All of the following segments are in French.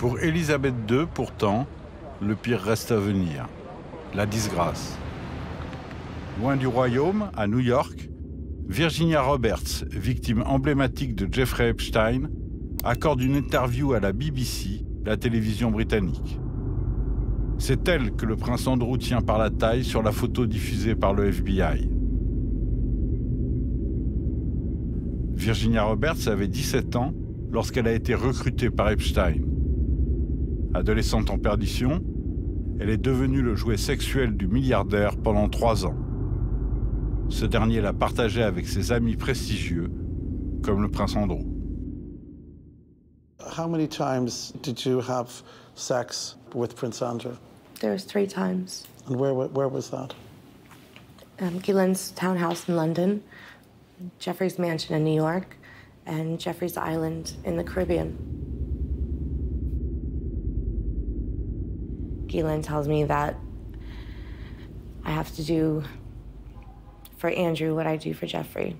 Pour Élisabeth II, pourtant, le pire reste à venir. La disgrâce. Loin du royaume, à New York, Virginia Roberts, victime emblématique de Jeffrey Epstein, accorde une interview à la BBC, la télévision britannique. C'est elle que le prince Andrew tient par la taille sur la photo diffusée par le FBI. Virginia Roberts avait 17 ans lorsqu'elle a été recrutée par Epstein. Adolescente en perdition, elle est devenue le jouet sexuel du milliardaire pendant 3 ans. Ce dernier l'a partagée avec ses amis prestigieux, comme le prince Andrew. How many times did you have sex with Prince Andrew? There was 3 times. And where was that? Guylain's townhouse in London, Jeffrey's mansion in New York, and Jeffrey's Island in the Caribbean. Guylain tells me that I have to do for Andrew what I do for Jeffrey.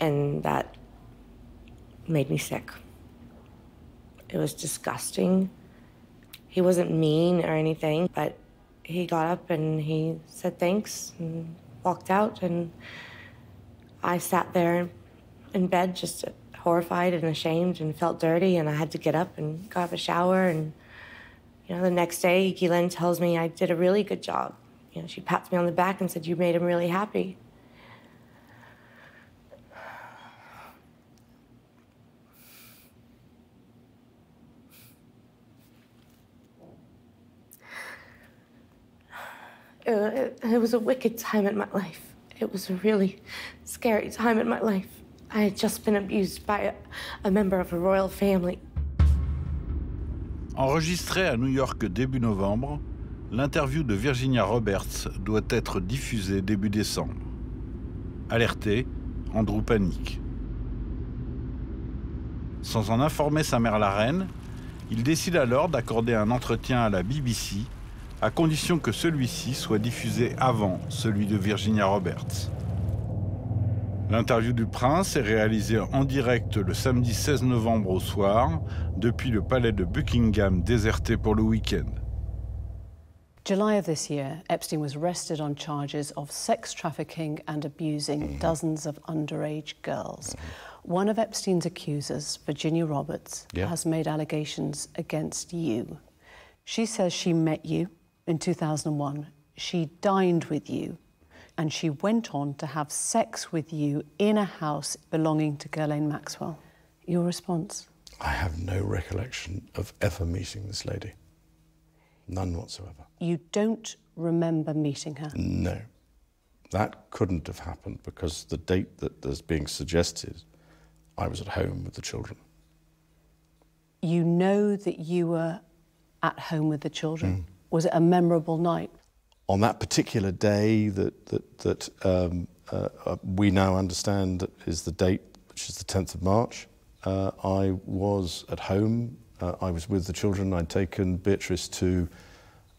And that made me sick. It was disgusting. He wasn't mean or anything, but he got up and he said thanks and walked out, and I sat there in bed just horrified and ashamed and felt dirty, and I had to get up and go have a shower. And the next day, Guylain tells me I did a really good job. She pats me on the back and said, "You made him really happy." It was a wicked time in my life. It was a really scary time in my life. I had just been abused by a member of a royal family. Enregistrée à New York début novembre, l'interview de Virginia Roberts doit être diffusée début décembre. Alerté, Andrew panique. Sans en informer sa mère la reine, il décide alors d'accorder un entretien à la BBC, à condition que celui-ci soit diffusé avant celui de Virginia Roberts. L'interview du prince est réalisée en direct le samedi 16 novembre au soir, depuis le palais de Buckingham déserté pour le week-end. July of this year, Epstein was arrested on charges of sex trafficking and abusing dozens of underage girls. One of Epstein's accusers, Virginia Roberts, has made allegations against you. She says she met you in 2001, she dined with you, and she went on to have sex with you in a house belonging to Ghislaine Maxwell. Your response? I have no recollection of ever meeting this lady. None whatsoever. You don't remember meeting her? No. That couldn't have happened because the date that is being suggested, I was at home with the children. You know that you were at home with the children? Was it a memorable night? On that particular day that we now understand is the date, which is the 10th of March, I was at home. I was with the children. I'd taken Beatrice to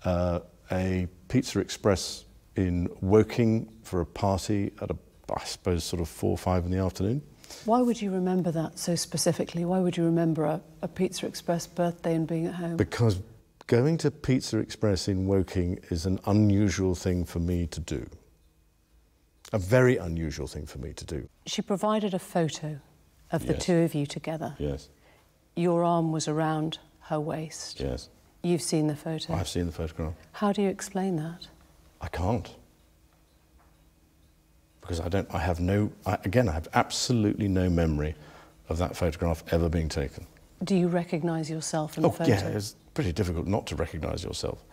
a Pizza Express in Woking for a party at I suppose, sort of 4 or 5 in the afternoon. Why would you remember that so specifically? Why would you remember a Pizza Express birthday and being at home? Because going to Pizza Express in Woking is an unusual thing for me to do. A very unusual thing for me to do. She provided a photo of the two of you together. Yes. Your arm was around her waist. Yes. You've seen the photo? I've seen the photograph. How do you explain that? I can't. Because I have absolutely no memory of that photograph ever being taken. Do you recognise yourself in the photo? Yeah, it's pretty difficult not to recognise yourself.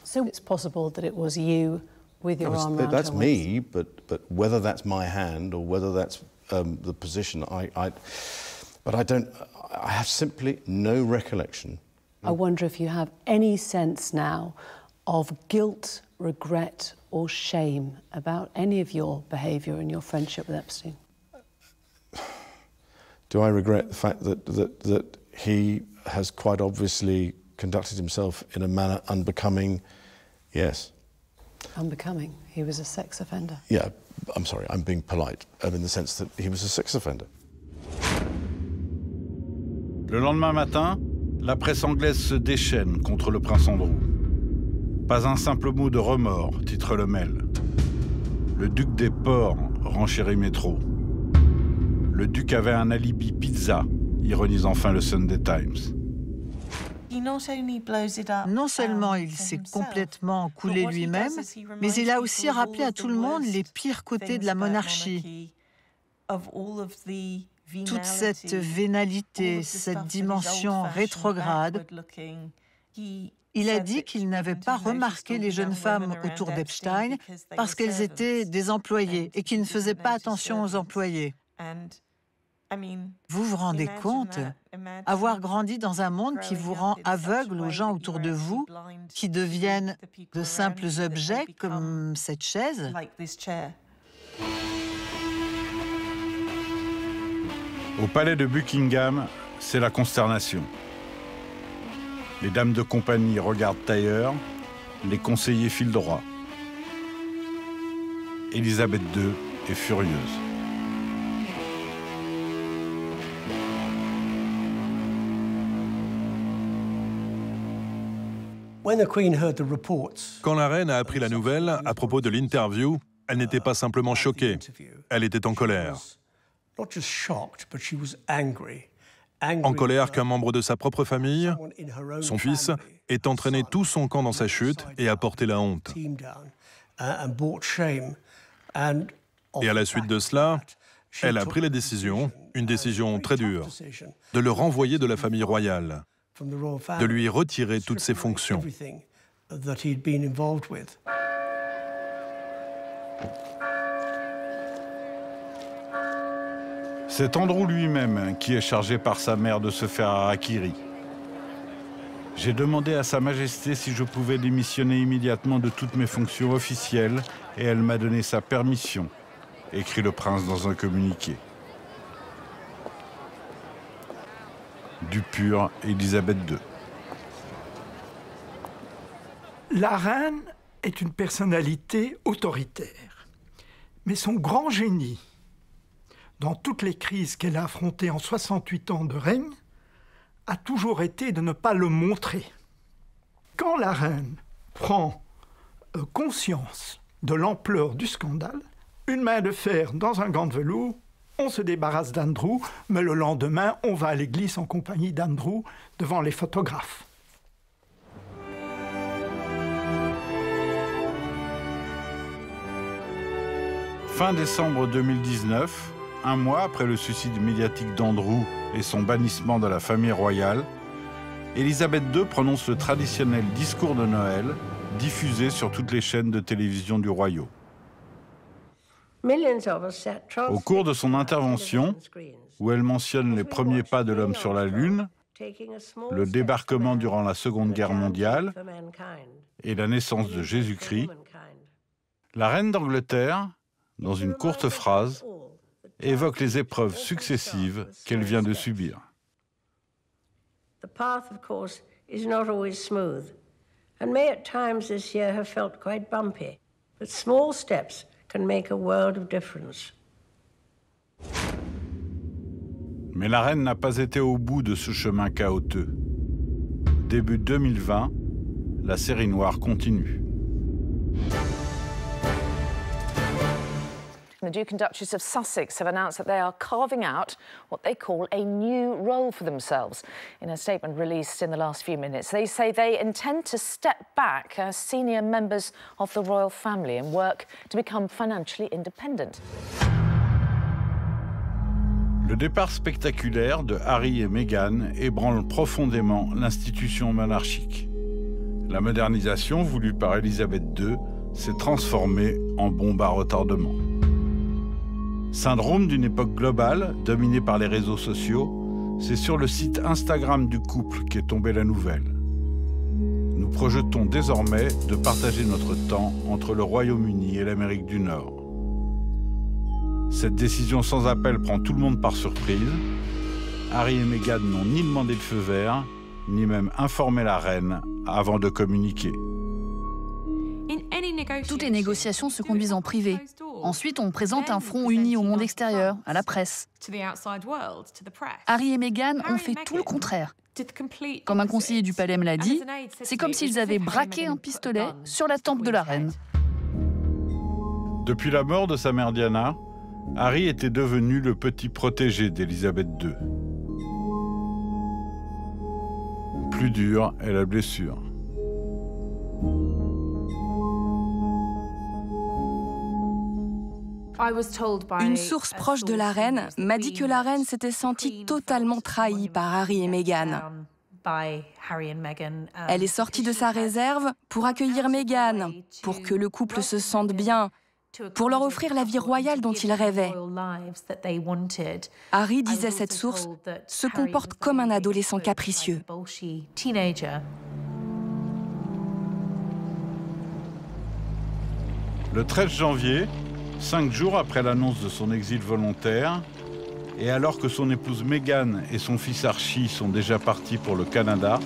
So it's possible that it was you with your arm around That's her waist? me, but whether that's my hand or whether that's the position, I have simply no recollection. I wonder if you have any sense now of guilt, regret or shame about any of your behaviour and your friendship with Epstein? Do I regret the fact that he has quite obviously conducted himself in a manner unbecoming? Yes. Unbecoming? He was a sex offender? Yeah, I'm sorry, I'm being polite, in the sense that he was a sex offender. Le lendemain matin, La presse anglaise se déchaîne contre le prince Andrew. Pas un simple mot de remords, titre le Mail. Le duc des porcs, renchérit Métro. Le duc avait un alibi pizza, ironise enfin le Sunday Times. Non seulement il s'est complètement coulé lui-même, mais il a aussi rappelé à tout le monde les pires côtés de la monarchie. Toute cette vénalité, cette dimension rétrograde. Il a dit qu'il n'avait pas remarqué les jeunes femmes autour d'Epstein parce qu'elles étaient des employées et qu'il ne faisait pas attention aux employés. Vous vous rendez compte? Avoir grandi dans un monde qui vous rend aveugle aux gens autour de vous, qui deviennent de simples objets comme cette chaise? Au palais de Buckingham, c'est la consternation. Les dames de compagnie regardent ailleurs, les conseillers filent droit. Élisabeth II est furieuse. Quand la reine a appris la nouvelle à propos de l'interview, elle n'était pas simplement choquée, elle était en colère. En colère qu'un membre de sa propre famille, son fils, ait entraîné tout son camp dans sa chute et a porté la honte. Et à la suite de cela, elle a pris la décision, une décision très dure, de le renvoyer de la famille royale, de lui retirer toutes ses fonctions. C'est Andrew lui-même qui est chargé par sa mère de se faire harakiri. J'ai demandé à Sa Majesté si je pouvais démissionner immédiatement de toutes mes fonctions officielles et elle m'a donné sa permission, écrit le prince dans un communiqué. Du pur Élisabeth II. La reine est une personnalité autoritaire, mais son grand génie, dans toutes les crises qu'elle a affrontées en 68 ans de règne, a toujours été de ne pas le montrer. Quand la reine prend conscience de l'ampleur du scandale, une main de fer dans un gant de velours, on se débarrasse d'Andrew, mais le lendemain, on va à l'église en compagnie d'Andrew devant les photographes. Fin décembre 2019, un mois après le suicide médiatique d'Andrew et son bannissement de la famille royale, Élisabeth II prononce le traditionnel discours de Noël, diffusé sur toutes les chaînes de télévision du royaume. Au cours de son intervention, où elle mentionne les premiers pas de l'homme sur la Lune, le débarquement durant la Seconde Guerre mondiale et la naissance de Jésus-Christ, la reine d'Angleterre, dans une courte phrase, évoque les épreuves successives qu'elle vient de subir. The path, of course, is not always smooth, and may at times this year have felt quite bumpy, but small steps can make a world of difference. Mais la reine n'a pas été au bout de ce chemin chaotique. Début 2020, la série noire continue. The Duke and Duchess of Sussex have announced that they are carving out what they call a new role for themselves. In a statement released in the last few minutes, they say they intend to step back as senior members of the royal family and work to become financially independent. Le départ spectaculaire de Harry et Meghan ébranle profondément l'institution monarchique. La modernisation voulue par Élisabeth II s'est transformée en bombe à retardement. Syndrome d'une époque globale, dominée par les réseaux sociaux, c'est sur le site Instagram du couple qu'est tombée la nouvelle. Nous projetons désormais de partager notre temps entre le Royaume-Uni et l'Amérique du Nord. Cette décision sans appel prend tout le monde par surprise. Harry et Meghan n'ont ni demandé le feu vert, ni même informé la reine avant de communiquer. In Toutes les négociations se conduisent en privé. Ensuite, on présente un front uni au monde extérieur, à la presse. Harry et Meghan ont fait tout le contraire. Comme un conseiller du palais me l'a dit, c'est comme s'ils avaient braqué un pistolet sur la tempe de la reine. Depuis la mort de sa mère Diana, Harry était devenu le petit protégé d'Élisabeth II. Plus dure est la blessure. Une source proche de la reine m'a dit que la reine s'était sentie totalement trahie par Harry et Meghan. Elle est sortie de sa réserve pour accueillir Meghan, pour que le couple se sente bien, pour leur offrir la vie royale dont ils rêvaient. Harry, disait cette source, se comporte comme un adolescent capricieux. Le 13 janvier, 5 jours après l'annonce de son exil volontaire, et alors que son épouse Meghan et son fils Archie sont déjà partis pour le Canada,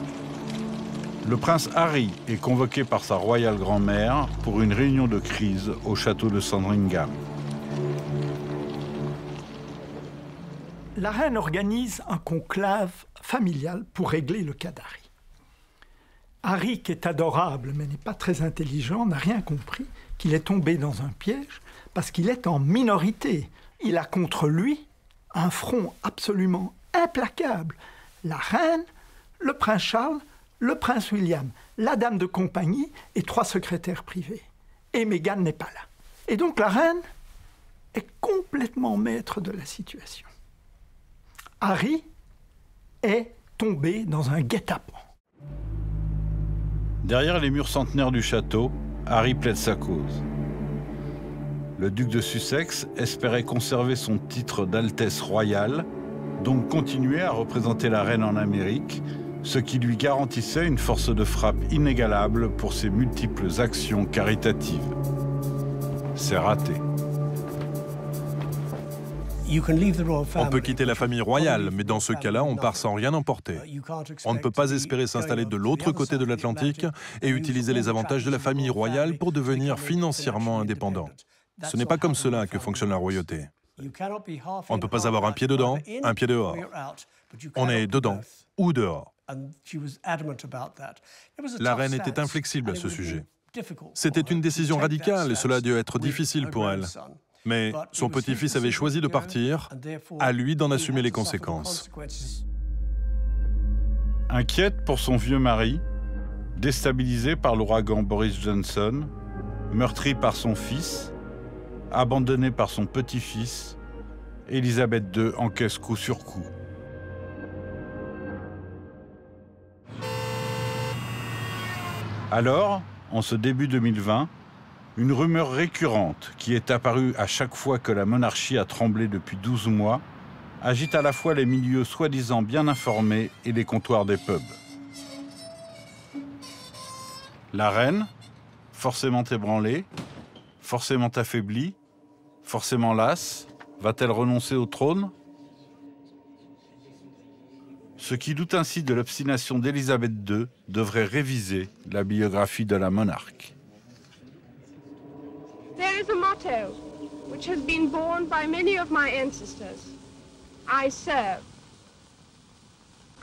le prince Harry est convoqué par sa royale grand-mère pour une réunion de crise au château de Sandringham. La reine organise un conclave familial pour régler le cas d'Harry. Harry, qui est adorable mais n'est pas très intelligent, n'a rien compris qu'il est tombé dans un piège parce qu'il est en minorité. Il a contre lui un front absolument implacable. La reine, le prince Charles, le prince William, la dame de compagnie et 3 secrétaires privés. Et Meghan n'est pas là. Et donc la reine est complètement maître de la situation. Harry est tombé dans un guet-apens. Derrière les murs centenaires du château, Harry plaide sa cause. Le duc de Sussex espérait conserver son titre d'Altesse royale, donc continuer à représenter la reine en Amérique, ce qui lui garantissait une force de frappe inégalable pour ses multiples actions caritatives. C'est raté. On peut quitter la famille royale, mais dans ce cas-là, on part sans rien emporter. On ne peut pas espérer s'installer de l'autre côté de l'Atlantique et utiliser les avantages de la famille royale pour devenir financièrement indépendant. Ce n'est pas comme cela que fonctionne la royauté. On ne peut pas avoir un pied dedans, un pied dehors. On est dedans ou dehors. La reine était inflexible à ce sujet. C'était une décision radicale et cela a dû être difficile pour elle. Mais son petit-fils avait choisi de partir, à lui d'en assumer les conséquences. Inquiète pour son vieux mari, déstabilisée par l'ouragan Boris Johnson, meurtrie par son fils, abandonnée par son petit-fils, Élisabeth II encaisse coup sur coup. Alors, en ce début 2020, une rumeur récurrente qui est apparue à chaque fois que la monarchie a tremblé depuis 12 mois agite à la fois les milieux soi-disant bien informés et les comptoirs des pubs. La reine, forcément ébranlée, forcément affaiblie, forcément lasse, va-t-elle renoncer au trône? Ceux qui doutent ainsi de l'obstination d'Élisabeth II devraient réviser la biographie de la monarque. There is a motto which has been borne by many of my ancestors. I serve.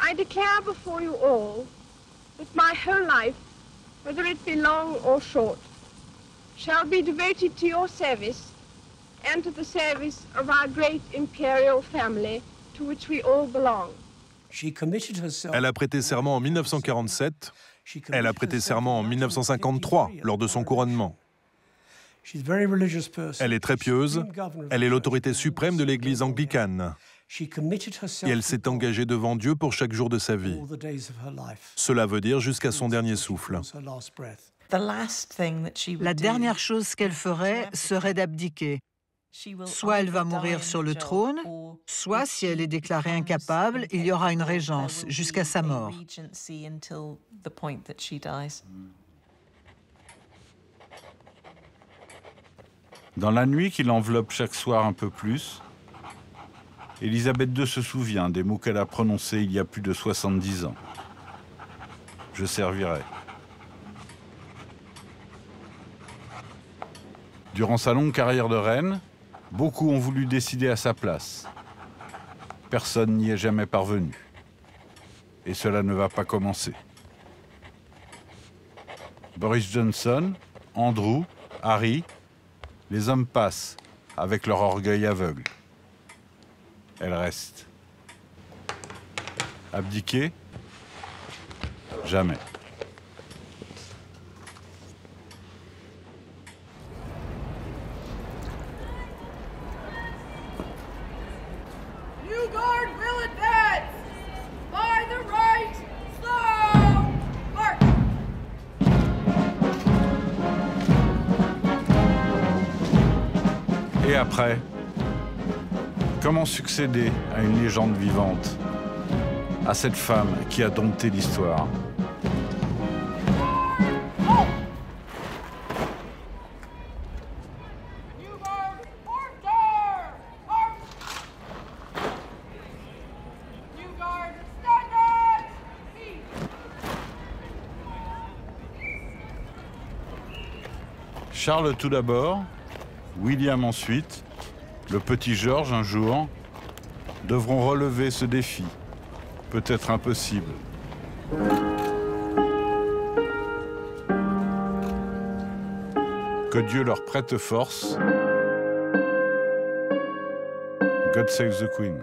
I declare before you all that my whole life, whether it be long or short, shall be devoted to your service and to the service of our great imperial family to which we all belong. Elle a prêté serment en 1947, elle a prêté serment en 1953 lors de son couronnement. Elle est très pieuse, elle est l'autorité suprême de l'Église anglicane. Et elle s'est engagée devant Dieu pour chaque jour de sa vie. Cela veut dire jusqu'à son dernier souffle. La dernière chose qu'elle ferait serait d'abdiquer. Soit elle va mourir sur le trône, soit, si elle est déclarée incapable, il y aura une régence jusqu'à sa mort. Dans la nuit qui l'enveloppe chaque soir un peu plus, Élisabeth II se souvient des mots qu'elle a prononcés il y a plus de 70 ans. Je servirai. Durant sa longue carrière de reine, beaucoup ont voulu décider à sa place. Personne n'y est jamais parvenu. Et cela ne va pas commencer. Boris Johnson, Andrew, Harry, les hommes passent avec leur orgueil aveugle. Elle reste. Abdiquer? Jamais. New Guard will advance! By the right, slow! March! Et après, comment succéder à une légende vivante, à cette femme qui a dompté l'histoire? Charles tout d'abord, William ensuite, le petit George un jour, devront relever ce défi, peut-être impossible. Que Dieu leur prête force. God save the Queen.